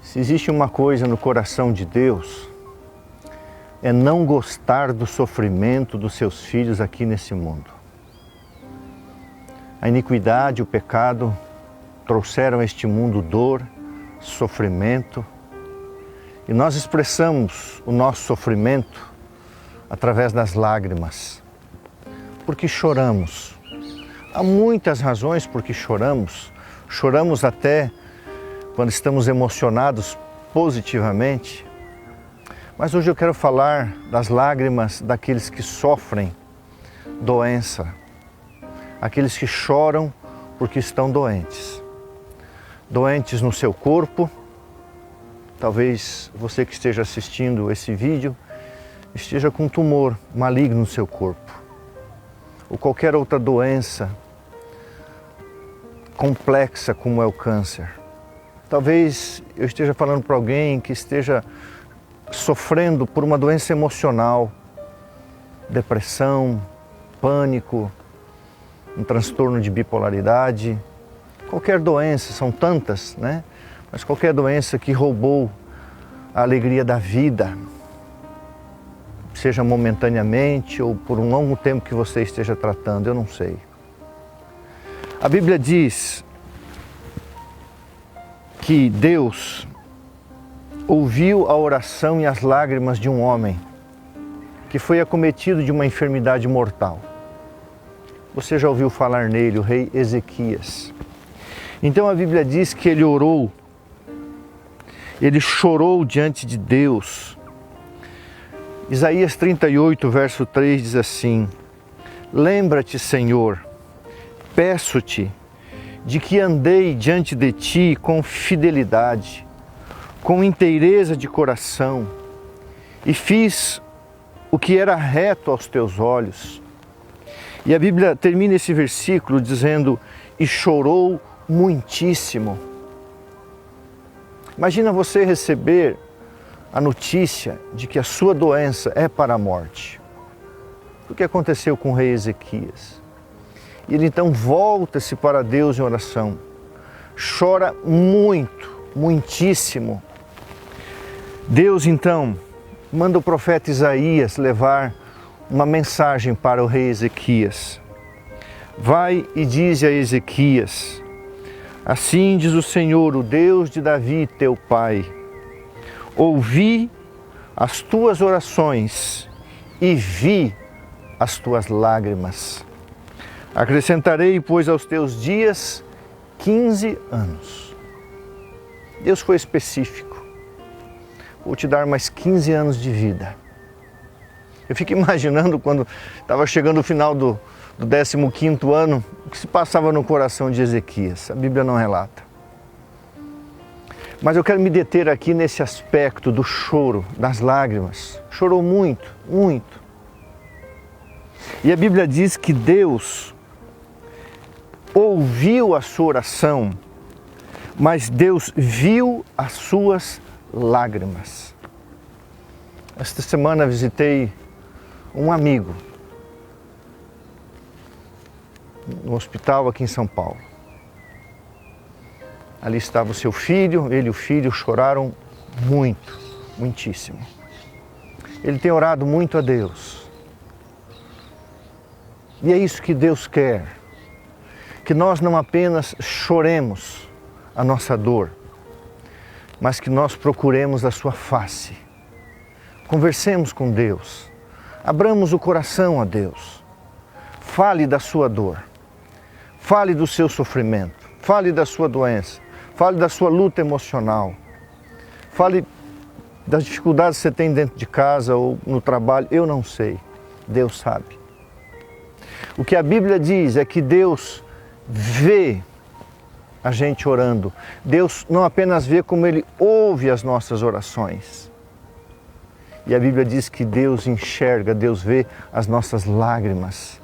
Se existe uma coisa no coração de Deus, é não gostar do sofrimento dos seus filhos aqui nesse mundo. A iniquidade, o pecado trouxeram a este mundo dor, sofrimento, e nós expressamos o nosso sofrimento através das lágrimas, porque choramos. Há muitas razões por que choramos. Choramos até quando estamos emocionados positivamente. Mas hoje eu quero falar das lágrimas daqueles que sofrem doença, aqueles que choram porque estão doentes. Doentes no seu corpo. Talvez você que esteja assistindo esse vídeo esteja com um tumor maligno no seu corpo, ou qualquer outra doença complexa como é o câncer. Talvez eu esteja falando para alguém que esteja sofrendo por uma doença emocional, depressão, pânico, um transtorno de bipolaridade, qualquer doença, são tantas, né? Mas qualquer doença que roubou a alegria da vida, seja momentaneamente ou por um longo tempo que você esteja tratando, eu não sei. A Bíblia diz que Deus ouviu a oração e as lágrimas de um homem que foi acometido de uma enfermidade mortal. Você já ouviu falar nele, o rei Ezequias. Então a Bíblia diz que ele orou, ele chorou diante de Deus. Isaías 38, verso 3 diz assim: lembra-te, Senhor, peço-te, de que andei diante de ti com fidelidade, com inteireza de coração, e fiz o que era reto aos teus olhos. E a Bíblia termina esse versículo dizendo: e chorou muitíssimo. Imagina você receber a notícia de que a sua doença é para a morte. O que aconteceu com o rei Ezequias? E ele então volta-se para Deus em oração, chora muito, muitíssimo. Deus então manda o profeta Isaías levar uma mensagem para o rei Ezequias. Vai e dize a Ezequias: assim diz o Senhor, o Deus de Davi, teu pai, ouvi as tuas orações e vi as tuas lágrimas. Acrescentarei, pois, aos teus dias 15 anos. Deus foi específico. Vou te dar mais 15 anos de vida. Eu fico imaginando quando estava chegando o final do 15º ano, o que se passava no coração de Ezequias. A Bíblia não relata. Mas eu quero me deter aqui nesse aspecto do choro, das lágrimas. Chorou muito, muito. E a Bíblia diz que Deus ouviu a sua oração, mas Deus viu as suas lágrimas. Esta semana visitei um amigo no hospital aqui em São Paulo. Ali estava o seu filho, ele e o filho choraram muito, muitíssimo. Ele tem orado muito a Deus. E é isso que Deus quer, que nós não apenas choremos a nossa dor, mas que nós procuremos a sua face. Conversemos com Deus, abramos o coração a Deus, fale da sua dor, fale do seu sofrimento, fale da sua doença, fale da sua luta emocional, fale das dificuldades que você tem dentro de casa ou no trabalho, eu não sei, Deus sabe. O que a Bíblia diz é que Deus vê a gente orando. Deus não apenas vê, como Ele ouve as nossas orações. E a Bíblia diz que Deus enxerga, Deus vê as nossas lágrimas.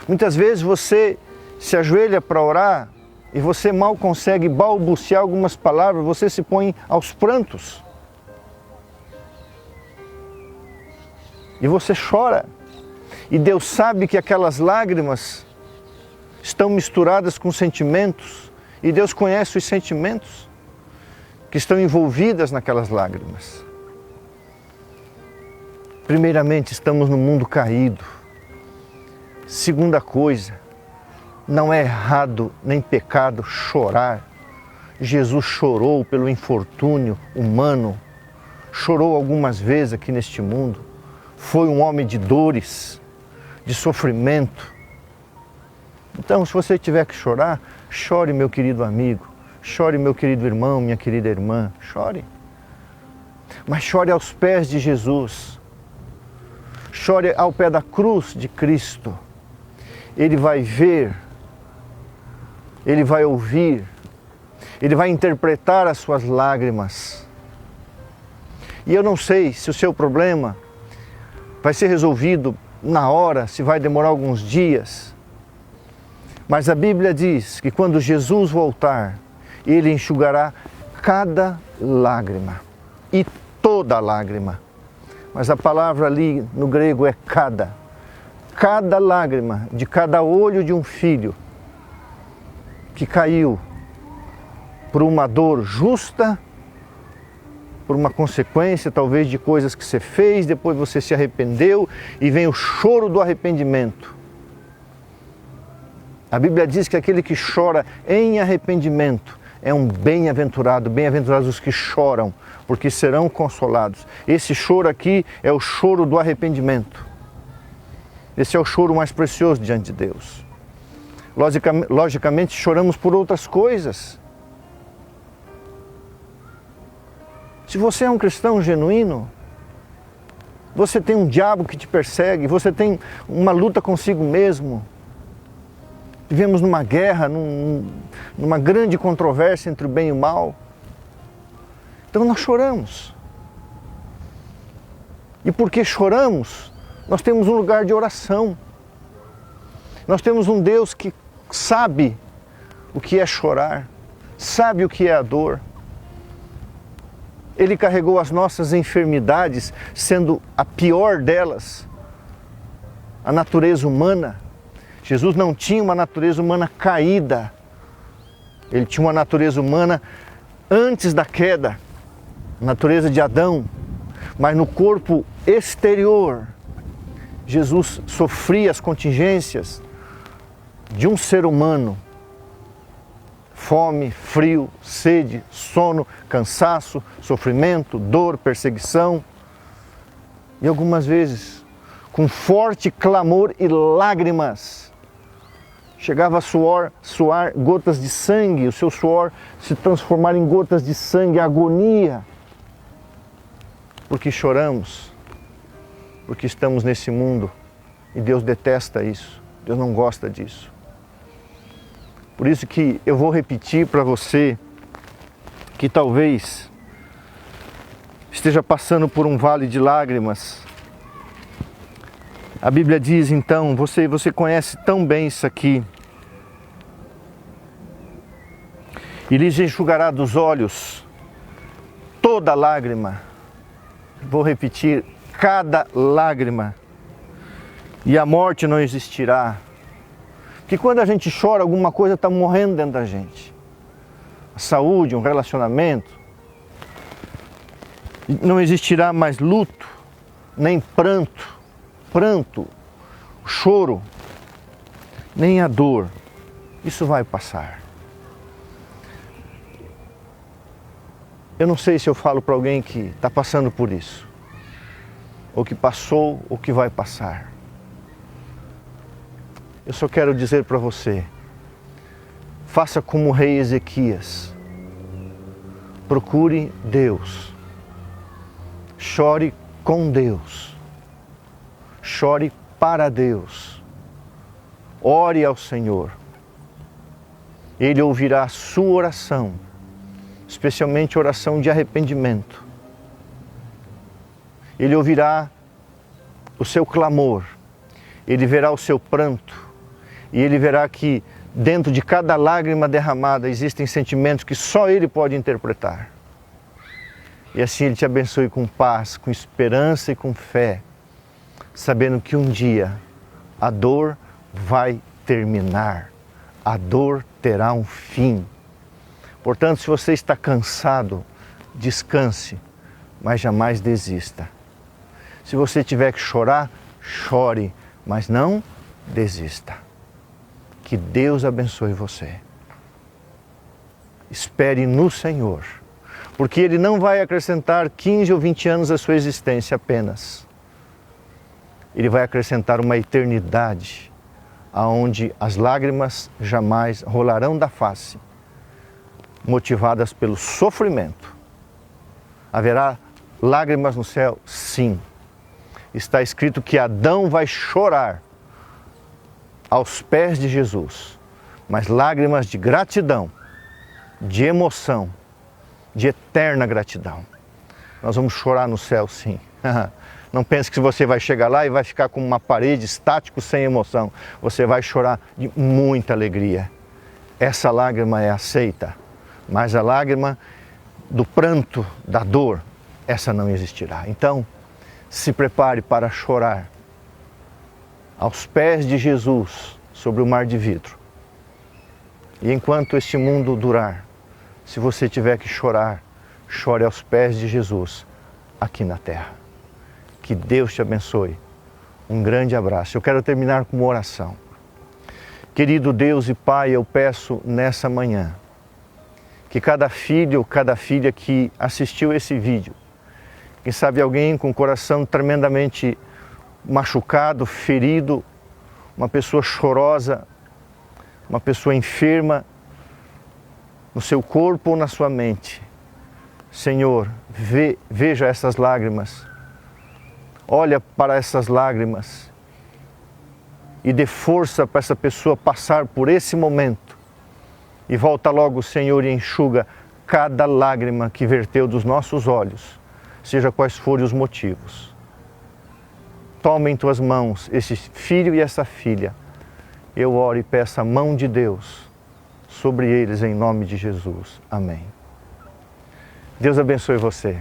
Muitas vezes você se ajoelha para orar e você mal consegue balbuciar algumas palavras, você se põe aos prantos. E você chora. E Deus sabe que aquelas lágrimas estão misturadas com sentimentos. E Deus conhece os sentimentos que estão envolvidas naquelas lágrimas. Primeiramente, estamos no mundo caído. Segunda coisa, não é errado nem pecado chorar. Jesus chorou pelo infortúnio humano, chorou algumas vezes aqui neste mundo. Foi um homem de dores, de sofrimento. Então, se você tiver que chorar, chore, meu querido amigo. Chore, meu querido irmão, minha querida irmã. Chore. Mas chore aos pés de Jesus. Chore ao pé da cruz de Cristo. Ele vai ver, Ele vai ouvir, Ele vai interpretar as suas lágrimas. E eu não sei se o seu problema vai ser resolvido na hora, se vai demorar alguns dias. Mas a Bíblia diz que quando Jesus voltar, Ele enxugará cada lágrima e toda lágrima. Mas a palavra ali no grego é cada. Cada lágrima de cada olho de um filho que caiu por uma dor justa, por uma consequência talvez de coisas que você fez, depois você se arrependeu e vem o choro do arrependimento. A Bíblia diz que aquele que chora em arrependimento é um bem-aventurado, bem-aventurados os que choram, porque serão consolados. Esse choro aqui é o choro do arrependimento. Esse é o choro mais precioso diante de Deus. Logicamente, choramos por outras coisas. Se você é um cristão genuíno, você tem um diabo que te persegue, você tem uma luta consigo mesmo. Vivemos numa guerra, numa grande controvérsia entre o bem e o mal. Então nós choramos. E porque choramos, nós temos um lugar de oração. Nós temos um Deus que sabe o que é chorar, sabe o que é a dor. Ele carregou as nossas enfermidades, sendo a pior delas, a natureza humana. Jesus não tinha uma natureza humana caída. Ele tinha uma natureza humana antes da queda, natureza de Adão. Mas no corpo exterior, Jesus sofria as contingências de um ser humano. Fome, frio, sede, sono, cansaço, sofrimento, dor, perseguição. E algumas vezes, com forte clamor e lágrimas, chegava a suar gotas de sangue, o seu suor se transformar em gotas de sangue, agonia. Porque choramos, porque estamos nesse mundo e Deus detesta isso, Deus não gosta disso. Por isso que eu vou repetir para você que talvez esteja passando por um vale de lágrimas. A Bíblia diz então, você conhece tão bem isso aqui. E lhes enxugará dos olhos toda lágrima. Vou repetir, cada lágrima. E a morte não existirá. Porque quando a gente chora, alguma coisa está morrendo dentro da gente. A saúde, um relacionamento. Não existirá mais luto, nem pranto, choro, nem a dor. Isso vai passar. Eu não sei se eu falo para alguém que está passando por isso, ou que passou, ou que vai passar. Eu só quero dizer para você, faça como o rei Ezequias. Procure Deus. Chore com Deus. Chore para Deus. Ore ao Senhor. Ele ouvirá a sua oração, especialmente oração de arrependimento. Ele ouvirá o seu clamor. Ele verá o seu pranto. E Ele verá que dentro de cada lágrima derramada existem sentimentos que só Ele pode interpretar. E assim Ele te abençoe com paz, com esperança e com fé, sabendo que um dia a dor vai terminar, a dor terá um fim. Portanto, se você está cansado, descanse, mas jamais desista. Se você tiver que chorar, chore, mas não desista. Que Deus abençoe você. Espere no Senhor, porque Ele não vai acrescentar 15 ou 20 anos à sua existência apenas. Ele vai acrescentar uma eternidade, aonde as lágrimas jamais rolarão da face, motivadas pelo sofrimento. Haverá lágrimas no céu? Sim. Está escrito que Adão vai chorar aos pés de Jesus, mas lágrimas de gratidão, de emoção, de eterna gratidão. Nós vamos chorar no céu, sim. Não pense que você vai chegar lá e vai ficar como uma parede estático sem emoção. Você vai chorar de muita alegria. Essa lágrima é aceita, mas a lágrima do pranto, da dor, essa não existirá. Então, se prepare para chorar aos pés de Jesus sobre o mar de vidro. E enquanto este mundo durar, se você tiver que chorar, chore aos pés de Jesus aqui na terra. Que Deus te abençoe. Um grande abraço. Eu quero terminar com uma oração. Querido Deus e Pai, eu peço nessa manhã que cada filho, cada filha que assistiu esse vídeo, quem sabe alguém com o coração tremendamente machucado, ferido, uma pessoa chorosa, uma pessoa enferma no seu corpo ou na sua mente. Senhor, veja essas lágrimas, olha para essas lágrimas e dê força para essa pessoa passar por esse momento. E volta logo, Senhor, e enxuga cada lágrima que verteu dos nossos olhos, seja quais forem os motivos. Toma em tuas mãos esse filho e essa filha. Eu oro e peço a mão de Deus sobre eles em nome de Jesus. Amém. Deus abençoe você.